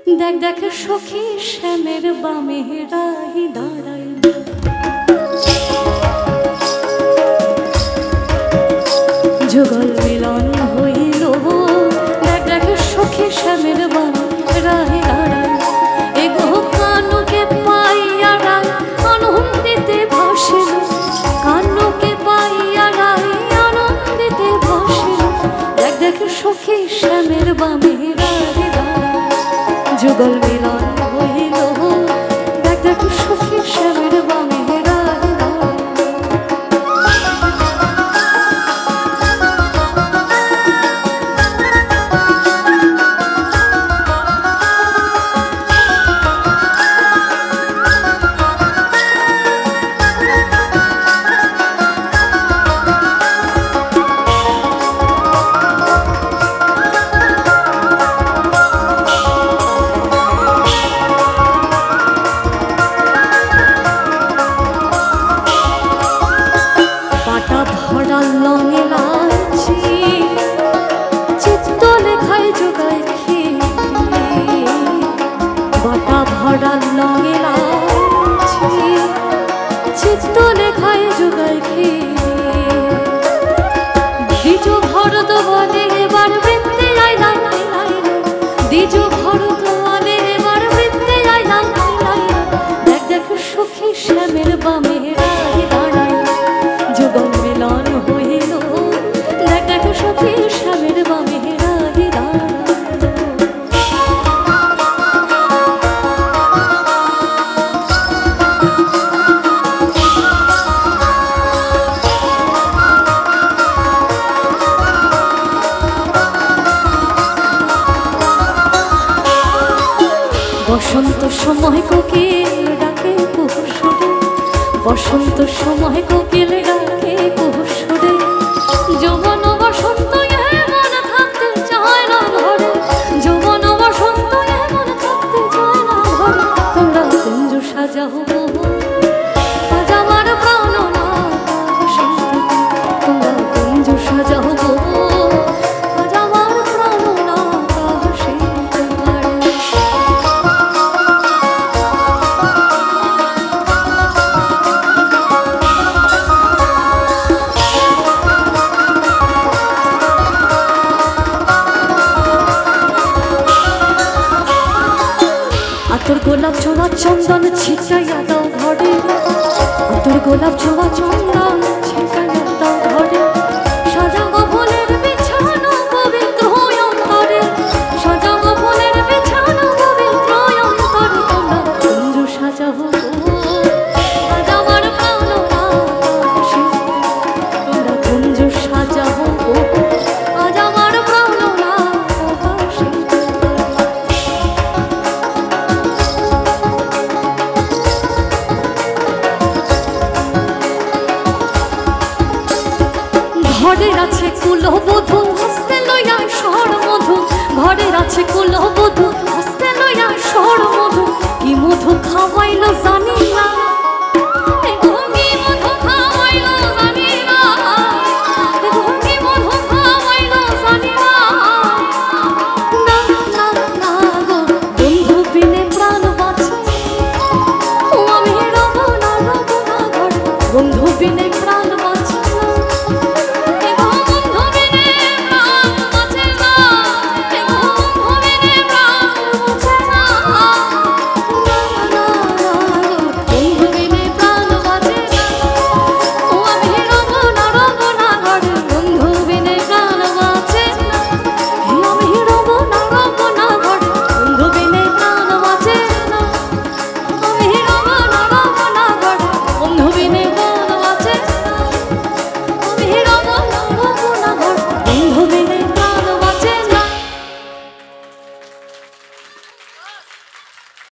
দেখ দেখ সখী শ্যামের বামে রাহি দাঁড়াই যুগল মিলন হইল দেখ দেখ সখী শ্যামের বামে রাহি দাঁড়াই এগো কানুকে পাইয়া রাই আনন্দিতে ভাসিল কানুকে পাইয়া রাই আনন্দিতে ভাসিল দেখ দেখ সখী শ্যামের বামে রাহি দাঁড়াই যুগল মিলন হইল দেখ দেখ সখী শ্যামের বামে রাহি বসন্ত সময় কোকিল ডাকে কুহুসুরে বসন্ত সময় কোকিল ডাকে কুহুসুরে যৌবন বসন্ত এমন থাকতে চায় না ঘরে যৌবন বসন্ত এমন থাকতে চায় না ঘরে তোমরা কুঞ্জ সাজাও আজ আমার প্রাণ না তোমরা কুঞ্জ সাজাও তোর গোলাপ ছোঁয়া চন্দন ছিটাইয়া দাও ঘরে তোর গোলাপ ছোঁয়া চন্দন ছিটাইয়া দাও ঘরে সাজাগো ফুলের বিছানো পবিত্র অন্তরে সাজাগো ফুলের বিছানো পবিত্র অন্তরে তোমরা কুঞ্জ সাজাও আজ আমার প্রাণ তোমরা কুঞ্জ সাজাও আজ আমার প্রাণ ঘরের আছে কুলবধূ হস্তে লইয়া সর মধু ঘরের আছে কুলবধূ হস্তে লইয়া সর মধু কি মধু খাওয়াইল জানি না